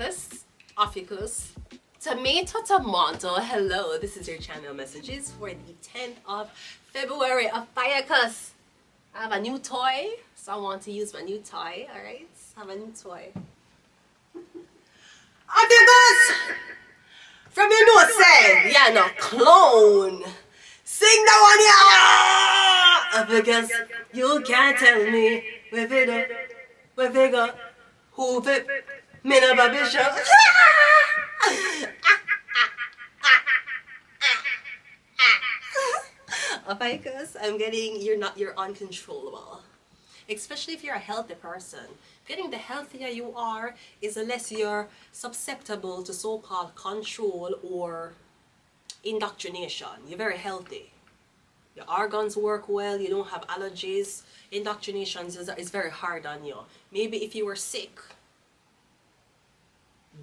OPHIUCHUS, tomato, hello, this is your channel messages for the 10th of February. OPHIUCHUS, I have a new toy, so I want to use my new toy, alright? I have a new toy. OPHIUCHUS! From your nose say, yeah, no, clone. Sing that one, yeah! OPHIUCHUS, you can't tell me where we go, who fit, me no baby show. OPHIUCHUS, you're uncontrollable. Especially if you're a healthy person. Getting the healthier you are is the less you're susceptible to so-called control or indoctrination. You're very healthy. Your organs work well, you don't have allergies. Indoctrination is very hard on you. Maybe if you were sick,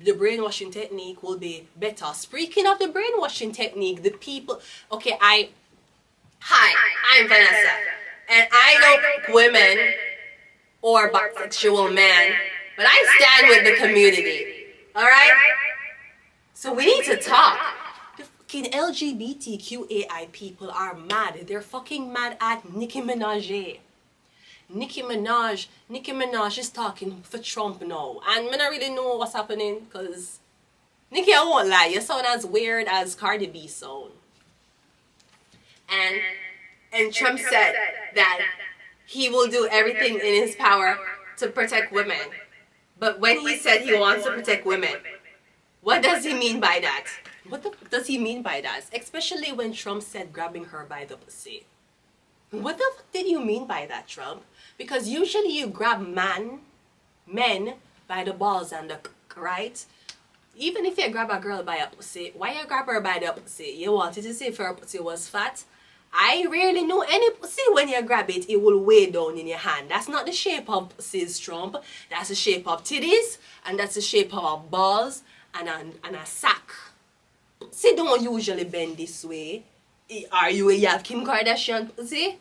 the brainwashing technique will be better. Speaking of the brainwashing technique, the people... Okay, I'm Vanessa. And I don't like women or bisexual men, but I stand with the community. Alright? So we need to talk. The fucking LGBTQAI people are mad. They're fucking mad at Nicki Minaj. Nicki Minaj is talking for Trump now. And I don't really know what's happening because Nicki, I won't lie, you sound as weird as Cardi B sound. And Trump said that he will do everything in his power to protect women. But when he said he wants to protect women, what does he mean by that? What the fuck does he mean by that? Especially when Trump said grabbing her by the pussy. What the fuck did you mean by that, Trump? Because usually you grab men by the balls and the right? Even if you grab a girl by a pussy, why you grab her by the pussy? You wanted to see if her pussy was fat? I rarely know any pussy when you grab it, it will weigh down in your hand. That's not the shape of pussies, Trump. That's the shape of titties, and that's the shape of our balls and a sack. Pussy don't usually bend this way. You have Kim Kardashian pussy?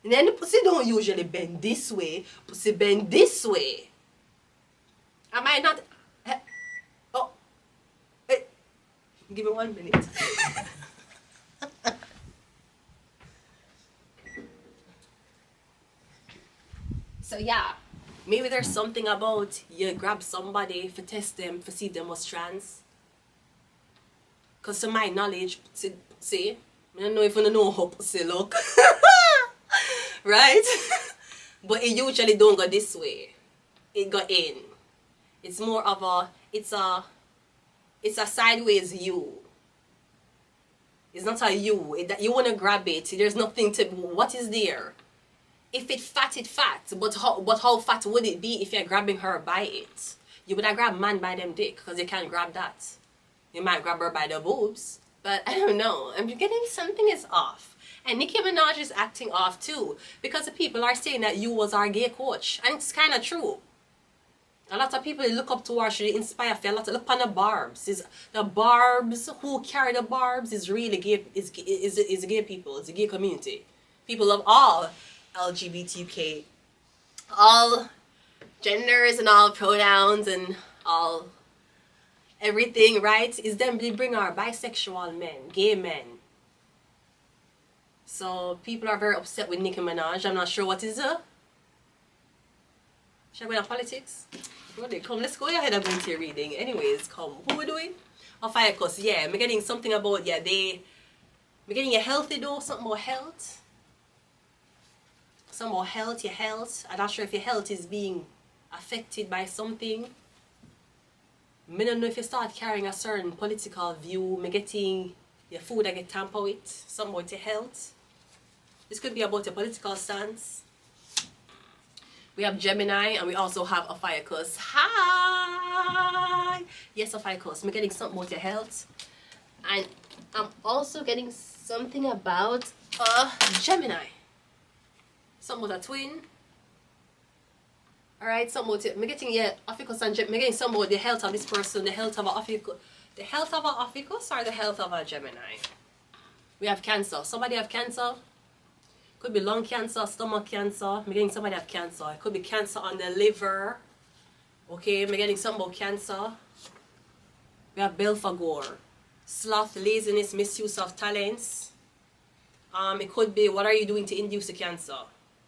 And then the pussy don't usually bend this way. Pussy bend this way. Am I not... Oh. Hey. Give me 1 minute. So yeah, maybe there's something about you grab somebody for test them, for see them was trans. Because to my knowledge, see, I don't know if you know how pussy look. Right? But it usually don't go this way. It go in. It's more of a, it's a sideways U. It's not a U. You want to grab it. There's nothing to, what is there? If it's fat, it's fat. But how fat would it be if you're grabbing her by it? You would have grabbed man by them dick, because you can't grab that. You might grab her by the boobs. But I don't know. I'm getting something is off. And Nicki Minaj is acting off too. Because the people are saying that you was our gay coach. And it's kind of true. A lot of people look up to her. She inspire for a lot. Look on the barbs. The barbs who carry the barbs is really gay. Is gay people. It's a gay community. People of all LGBTQ, all genders and all pronouns and all everything, right? Is them they bring our bisexual men, gay men. So people are very upset with Nicki Minaj. I'm not sure what is her. Should I go into politics? Come, let's go ahead and go into your reading. Anyways, come. Who we doing? OPHIUCHUS, yeah. I'm getting something about, yeah, I'm getting a healthy though, something about health. Some more health, your health. I'm not sure if your health is being affected by something. I don't know if you start carrying a certain political view. Me getting your food that get tampered with. Something about your health. This could be about your political stance. We have Gemini and we also have OPHIUCHUS. Hi! Yes, OPHIUCHUS. I'm getting something about your health. And I'm also getting something about Gemini. Something about a twin. Alright, something about it. I'm getting OPHIUCHUS and I'm getting something about the health of this person, the health of OPHIUCHUS. The health of OPHIUCHUS or the health of a Gemini? We have Cancer. Somebody have Cancer. Could be lung cancer, stomach cancer. I'm getting somebody have cancer. It could be cancer on the liver. Okay, I'm getting something about cancer. We have Belphegor. Sloth, laziness, misuse of talents. It could be, what are you doing to induce the cancer?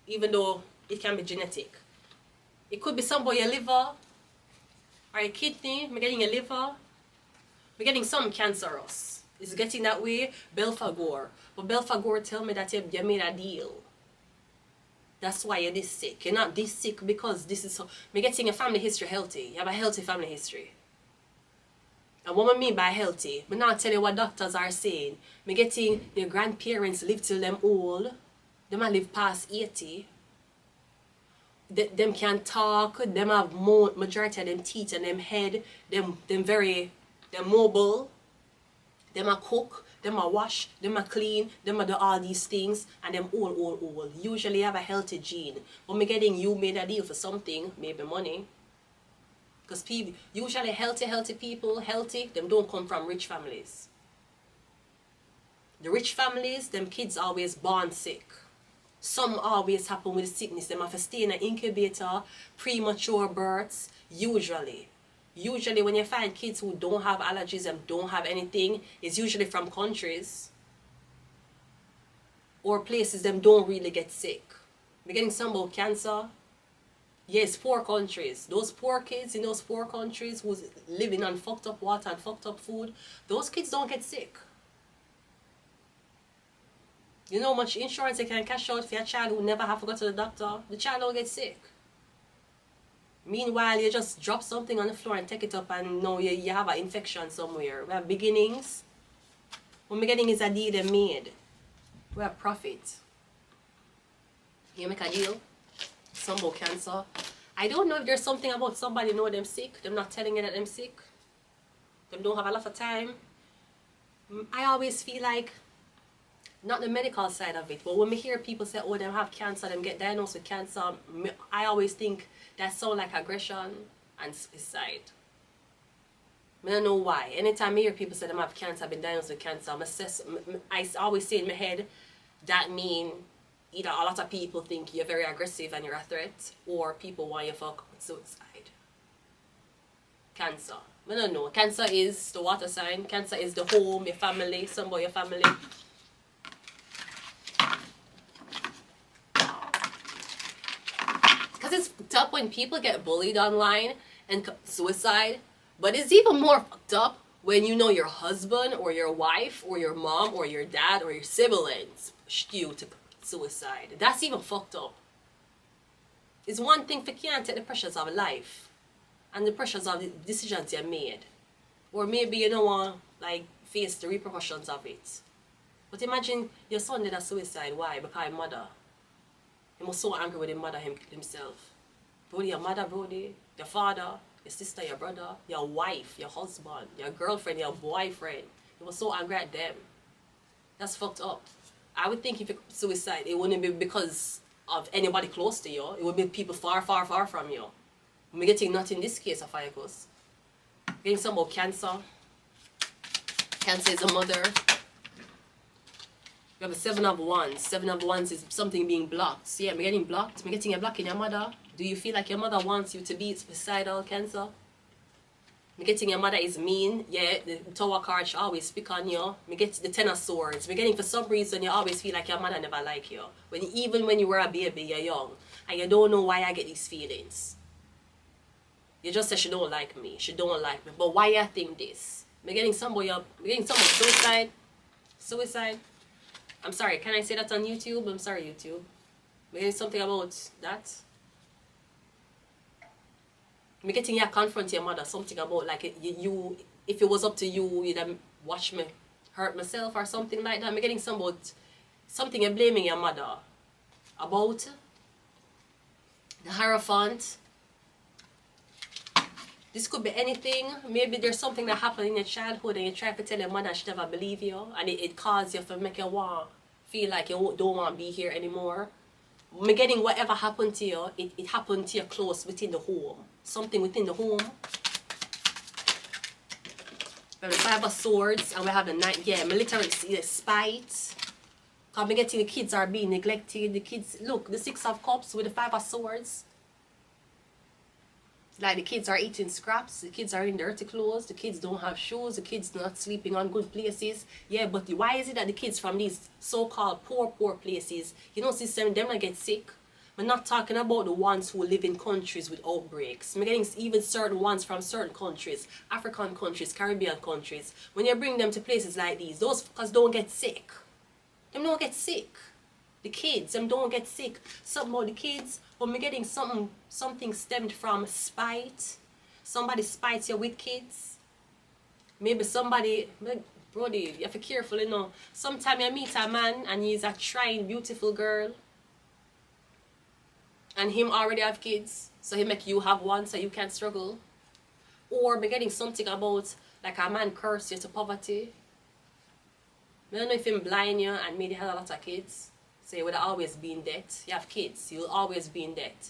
Even though it can be genetic. It could be somebody your liver or your kidney. I'm getting your liver. We're getting some cancerous. It's getting that way. Belphegor. But Belphegor tell me that you made a deal. That's why you're this sick. You're not this sick because this is so. We're getting a family history healthy. You have a healthy family history. And what I mean by healthy, I'm not telling you what doctors are saying. I'm getting your grandparents live till them old. They might live past 80. Them can talk. Them have majority of them teeth and them head. Them mobile. Them a cook. Them a wash. Them a clean. Them a do all these things. And them old. Usually have a healthy gene. But me getting you made a deal for something. Maybe money. Because people, usually healthy people, them don't come from rich families. The rich families, them kids always born sick. Some always happen with sickness. Them have to stay in an incubator, premature births, usually. Usually when you find kids who don't have allergies and don't have anything, it's usually from countries or places them don't really get sick. We're getting some about cancer. Yes, poor countries. Those poor kids in those poor countries who's living on fucked up water and fucked up food, those kids don't get sick. You know how much insurance they can cash out for a child who never have to go to the doctor? The child don't get sick. Meanwhile, you just drop something on the floor and take it up and know you have an infection somewhere. We have beginnings. What beginning is a deal they made. We have profit. You make a deal. Some about cancer. I don't know if there's something about somebody know them sick. Them not telling you that them sick. Them don't have a lot of time. I always feel like, not the medical side of it, but when we hear people say, oh, them have cancer, them get diagnosed with cancer, I always think that sounds like aggression and suicide. I don't know why. Anytime I hear people say them have cancer, been diagnosed with cancer, I always say in my head, that mean either a lot of people think you're very aggressive and you're a threat, or people want you to fuck with suicide. Cancer. I don't know. Cancer is the water sign. Cancer is the home, your family, somebody your family. Because it's tough when people get bullied online and suicide, but it's even more fucked up when you know your husband or your wife or your mom or your dad or your siblings pushed you to suicide. That's even fucked up. It's one thing if you can't take the pressures of life and the pressures of the decisions you made, or maybe you don't want like face the repercussions of it. But imagine your son did a suicide. Why? Because his mother. He was so angry with his mother himself. Brody, your mother, Brody, your father, your sister, your brother, your wife, your husband, your girlfriend, your boyfriend. He was so angry at them. That's fucked up. I would think if you suicide, it wouldn't be because of anybody close to you. It would be people far from you. We're getting not in this case of OPHIUCHUS. Getting some about cancer. Cancer is a mother. We have a 7 of Wands. 7 of Wands is something being blocked. So yeah, we're getting blocked. We're getting a block in your mother. Do you feel like your mother wants you to be suicidal, Cancer? Me getting your mother is mean. Yeah, the Tower card should always speak on you. Me get the 10 of Swords. Me getting for some reason you always feel like your mother never like you. Even when you were a baby, you're young. And you don't know why I get these feelings. You just say she don't like me. She don't like me. But why you think this? Me getting somebody up. Me getting someone suicide. Suicide. I'm sorry, can I say that on YouTube? I'm sorry, YouTube. Me getting something about that. Me getting you confront your mother, something about like you if it was up to you, you'd have watch me hurt myself or something like that. Me getting something you're blaming your mother about. The Hierophant. This could be anything. Maybe there's something that happened in your childhood and you try to tell your mother she never believe you, and it caused you to make you feel like you don't want to be here anymore. Me getting whatever happened to you, it happened to you close within the home. Something within the home. We have the 5 of Swords and we have the 9. Yeah, me literally see the spite. Because me getting the kids are being neglected. The kids, look, the 6 of Cups with the 5 of Swords. Like the kids are eating scraps, the kids are in dirty clothes, the kids don't have shoes, the kids not sleeping on good places. Yeah, but why is it that the kids from these so-called poor places, you know, system, them not get sick? We're not talking about the ones who live in countries with outbreaks. We're getting even certain ones from certain countries, African countries, Caribbean countries. When you bring them to places like these, those fuckers don't get sick. Them don't get sick. The kids, them don't get sick. Something about the kids, when we're getting something stemmed from spite. Somebody spites you with kids. Maybe somebody, brody, you have to be careful, you know. Sometimes you meet a man and he's a trying, beautiful girl. And him already have kids. So he make you have one so you can't struggle. Or we're getting something about like a man curse you to poverty. I don't know if him blind you and maybe had a lot of kids. So you would always be in debt. You have kids, you'll always be in debt.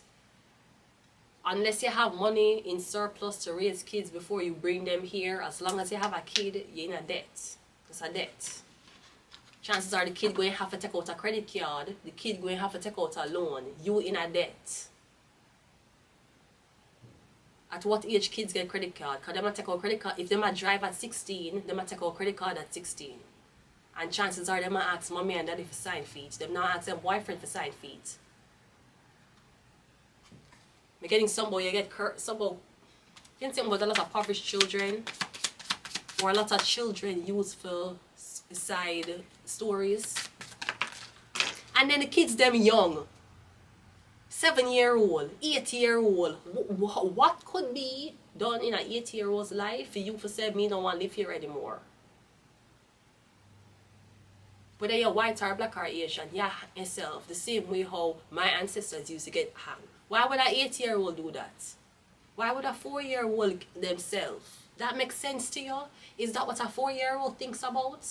Unless you have money in surplus to raise kids before you bring them here, as long as you have a kid, you're in a debt. It's a debt. Chances are the kid going to have to take out a credit card, the kid going to have to take out a loan, you in a debt. At what age kids get credit card? Because they might take out credit card, if they might drive at 16, they might take out credit card at 16. And chances are they might ask mommy and daddy for sign feet. They might ask their boyfriend for sign feet. You're getting somebody, you get somebody, you can think about a lot of impoverished children. Or a lot of children used for suicide stories. And then the kids them young. 7-year-old, 8-year-old. What could be done in an 8-year-old's life for you to say, me don't want to live here anymore? Whether you're white or black or Asian, yeah, yourself, the same way how my ancestors used to get hung. Why would an 8-year-old do that? Why would a 4-year-old themselves? That makes sense to you? Is that what a 4-year-old thinks about?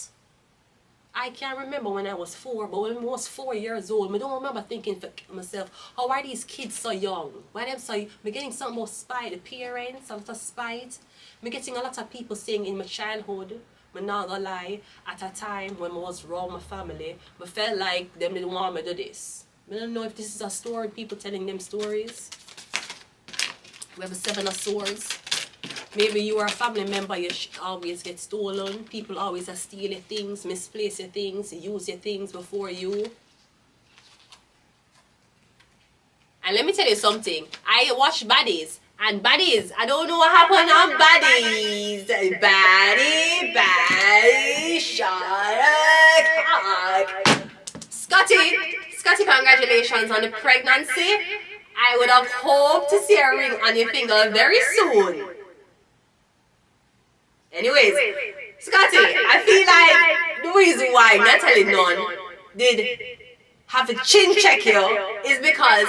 I can't remember when I was 4, but when I was 4 years old, I don't remember thinking for myself, how are these kids so young? Why them so young? I'm getting something about spite, the parents, a lot of spite. I'm getting a lot of people saying in my childhood, I'm not gonna lie, at a time when I was around my family, I felt like them didn't want me to do this. I don't know if this is a story, people telling them stories. We have a 7 of swords. Maybe you are a family member, you always get stolen. People always steal your things, misplace your things, use your things before you. And let me tell you something. I watch Baddies. And Baddies, I don't know what happened on Baddies. Baddy, shut up. Scotty, congratulations on the pregnancy. I would have hoped to see a ring on your finger very soon. Anyways, Scotty, I feel like the reason why Natalie Nunn did have a chin check you is because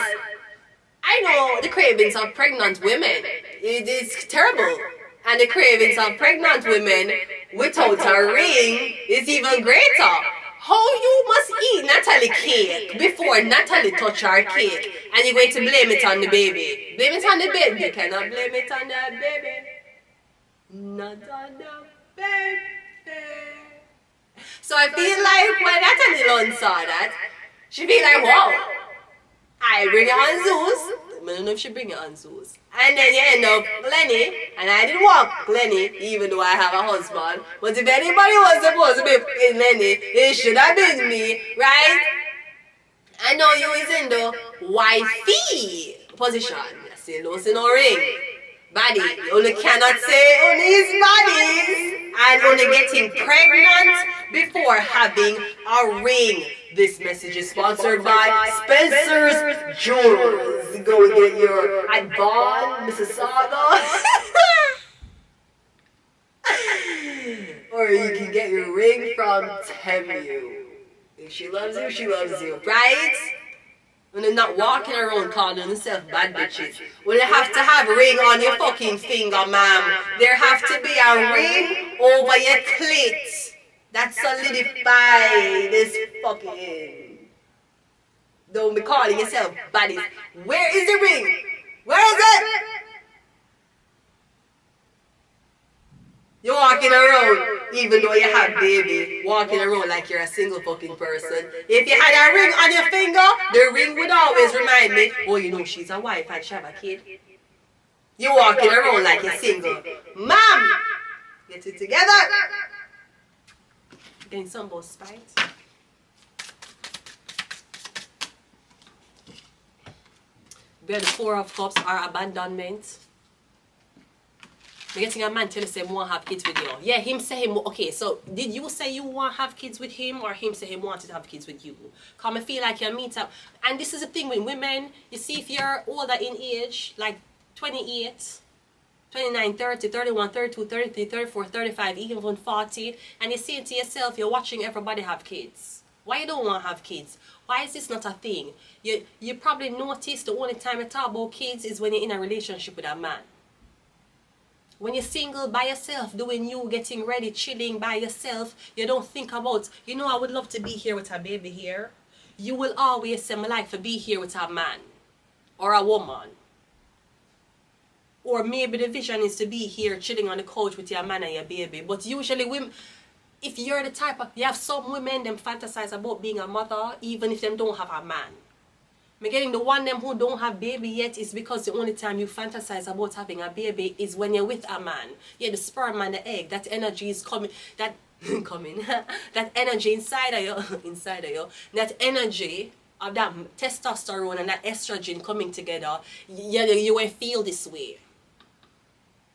I know the cravings of pregnant women. It is terrible. And the cravings of pregnant women without a ring is even greater. How you must eat Natalie cake before Natalie touch her cake and you're going to blame it on the baby. Blame it on the baby. You cannot blame it on the baby. Not on the baby. So I feel like when Natalie Nunn saw that, she feel like, wow, I bring it on Zeus. I don't know if she bring it on Zeus. And then you end up Lenny, and I didn't want Lenny, even though I have a husband. But if anybody was supposed to be in Lenny, it should have been me, right? I know you is in the wifey position. You still losing no ring. Body, you only cannot say only his bodies and only getting pregnant before having a ring. This message is sponsored by Spencer's Jewelers. Go get your at Vaughan, Mississauga. Or you can get your ring from Temu. If she loves you, she loves you, right? When they're not walking around calling themselves bad bitches. When they have to have a ring on your fucking finger, ma'am. There have to be a ring over your clit. That solidify this fucking. Don't be calling yourself baddies. Where is the ring? Where is it? You're walking around, even though you have baby, walking around like you're a single fucking person. If you had a ring on your finger, the ring would always remind me, oh, you know, she's a wife and she have a kid. You walking around like you're single. Mom! Get it together! Getting some about spite. We have the Four of Cups or abandonment. We're getting a man tell us he won't have kids with you. Yeah, him say him. Okay, so did you say you want to have kids with him, or him say he wanted to have kids with you? Come and feel like you meet up. And this is the thing with women. You see, if you're older in age, like 28, 29, 30, 31, 32, 33, 34, 35, even 40, and you say to yourself, you're watching everybody have kids. Why you don't want to have kids? Why is this not a thing? You probably notice the only time you talk about kids is when you're in a relationship with a man. When you're single by yourself, doing you, getting ready, chilling by yourself, you don't think about, you know, I would love to be here with a baby here. You will always say, I like to be here with a man or a woman. Or maybe the vision is to be here chilling on the couch with your man and your baby. But usually women, if you're the type of, you have some women, them fantasize about being a mother, even if them don't have a man. Me getting the one them who don't have baby yet is because the only time you fantasize about having a baby is when you're with a man. Yeah, the sperm and the egg, that energy is coming, that that energy inside of you, that energy of that testosterone and that estrogen coming together, you will feel this way.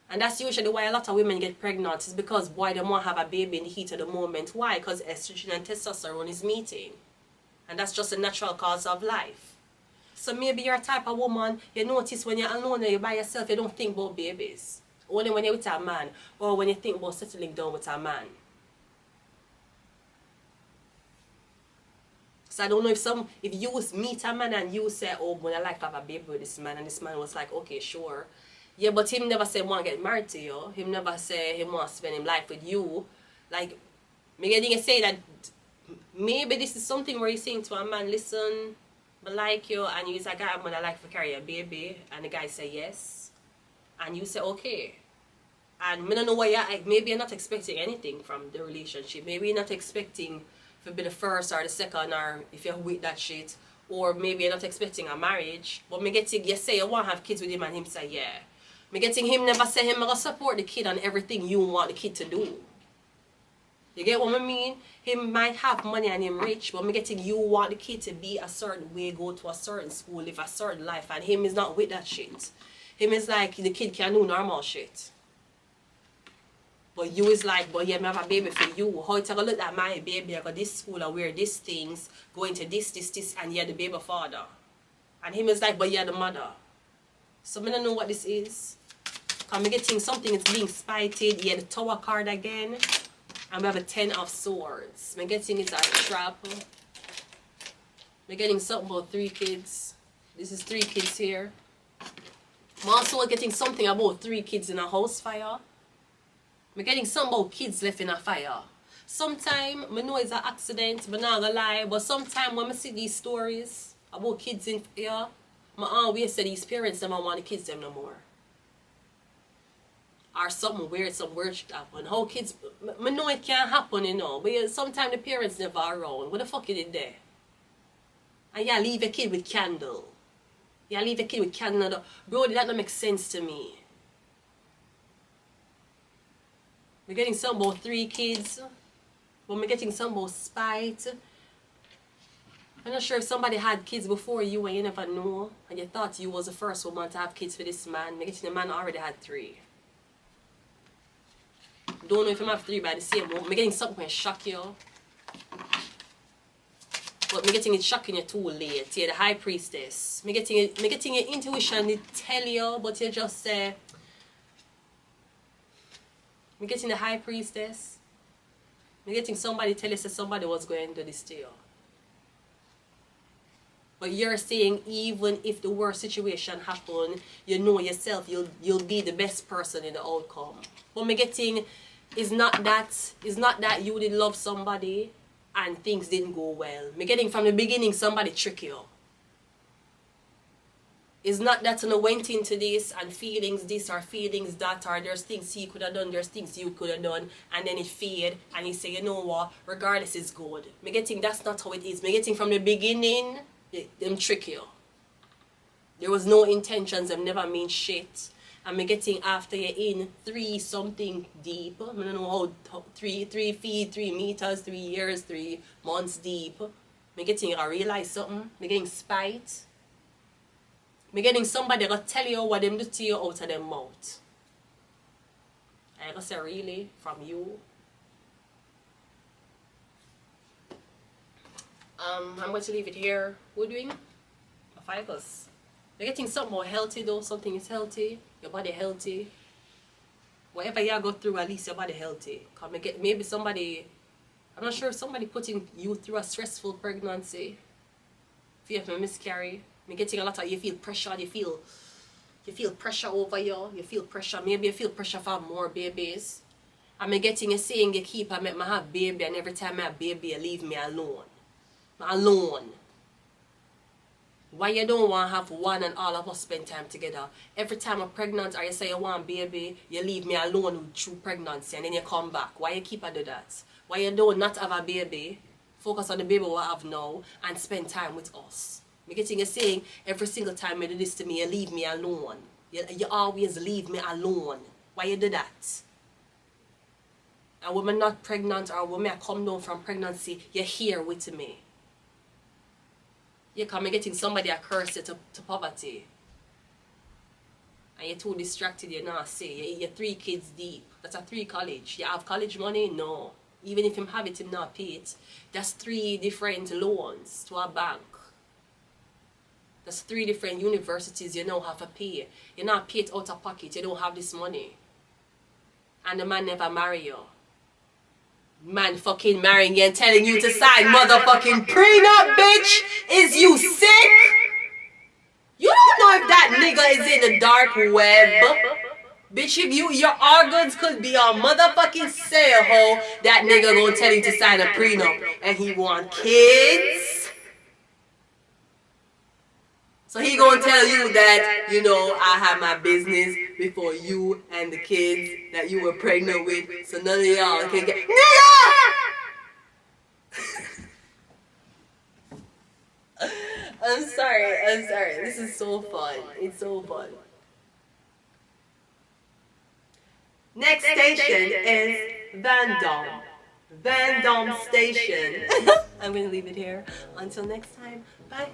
And that's usually why a lot of women get pregnant, is because boy, they want to have a baby in the heat of the moment. Why? Because estrogen and testosterone is meeting. And that's just a natural cause of life. So maybe you're a type of woman, you notice when you're alone and you're by yourself, you don't think about babies. Only when you're with a man, or when you think about settling down with a man. So I don't know if you meet a man and you say, oh, but I like to have a baby with this man, and this man was like, okay, sure. Yeah, but him never say he want to get married to you. Him never say he want to spend his life with you. Like, me getting to say that maybe this is something where you're saying to a man, listen, I like you, and you say, I'm gonna like to carry a baby, and the guy say yes, and you say okay. And I don't know why maybe you're not expecting anything from the relationship. Maybe you're not expecting to be the first or the second, or if you're with that shit, or maybe you're not expecting a marriage. But me getting you say you want to have kids with him, and him say yeah. Me getting him never say him gonna support the kid on everything you want the kid to do. You get what I mean? Him might have money and him rich, but me getting you want the kid to be a certain way, go to a certain school, live a certain life, and him is not with that shit. Him is like, the kid can do normal shit. But you is like, but yeah, me have a baby for you. How it's gonna look at my baby, I go this school, I wear these things, go into this, and you're the baby father. And him is like, but you're the mother. So I don't know what this is. Cause me getting something is being spited. Yeah, the Tower card again. And we have a 10 of Swords. I'm getting it a trap. We're getting something about 3 kids. This is 3 kids here. I'm also getting something about 3 kids in a house fire. I'm getting something about kids left in a fire. Sometimes, I know it's an accident, but not gonna lie. But sometimes when I see these stories about kids in fire, I always say these parents don't want the kids them no more. Or something weird, some weird shit happen. How kids, I know it can't happen, you know, but sometimes the parents never around. What the fuck you did there? And you leave a kid with candle. You leave a kid with candle. Bro, that don't make sense to me. We're getting some about 3 kids. But we're getting some about spite. I'm not sure if somebody had kids before you and you never know. And you thought you was the first woman to have kids for this man. We're getting the man already had 3. Don't know if I'm have 3 by the same one. I'm getting something that shock you. But I'm getting it shocking you too late. You're the High Priestess. I'm getting your intuition to tell you, but you just say, I'm getting the High Priestess. I'm getting somebody tell you that somebody was going to do this to you. But you're saying even if the worst situation happen, you know yourself, you'll be the best person in the outcome. But I'm getting is not that you did love somebody and things didn't go well. I'm getting from the beginning somebody trick you. It's not that you went into this and feelings this or feelings that, or there's things he could have done, there's things you could have done, and then it fade and you say, you know what, regardless is good. I'm getting that's not how it is. I'm getting from the beginning them trick you. There was no intentions, them never mean shit. And me getting after you're in 3 something deep. I don't know how 3 feet, 3 meters, 3 years, 3 months deep. Me getting I realize something. Me getting spite. Me getting somebody gonna tell you what them do to you out of their mouth. I gonna say really from you. I'm going to leave it here. We're doing OPHIUCHUS. You're getting something more healthy though. Something is healthy. Your body healthy. Whatever you go through, at least your body healthy. Cause maybe somebody, I'm not sure if somebody putting you through a stressful pregnancy. If you have a miscarry, you're getting a lot of, you feel pressure, you feel pressure over you feel pressure, maybe you feel pressure for more babies. I'm getting a saying you keep, I make me have baby, and every time I have baby, you leave me alone. Alone. Why you don't want to have one and all of us spend time together? Every time I'm pregnant or you say you want baby, you leave me alone through pregnancy and then you come back. Why you keep do that? Why you don't not have a baby, focus on the baby we have now and spend time with us? Me getting a saying every single time you do this to me, you leave me alone. You always leave me alone. Why you do that? And when I'm not pregnant or when I come down from pregnancy, you're here with me. You come getting somebody a curse you to poverty. And you're too distracted, you're not say. You're 3 kids deep. That's a 3 college. You have college money? No. Even if him have it, him not pay it. That's 3 different loans to a bank. That's 3 different universities you now have to pay. You not pay it out of pocket. You don't have this money. And the man never marry you. Man fucking marrying you and telling you to sign motherfucking prenup, bitch. Is you sick? You don't know if that nigga is in the dark web. Bitch, if your organs could be on motherfucking sale, ho, that nigga gonna tell you to sign a prenup and he want kids. So he gonna tell you that, you know, I had my business before you and the kids that you were pregnant with, so none of y'all can get... Nigga! I'm sorry. This is so fun. It's so fun. Next station is Van Dam Station. I'm gonna leave it here. Until next time, bye.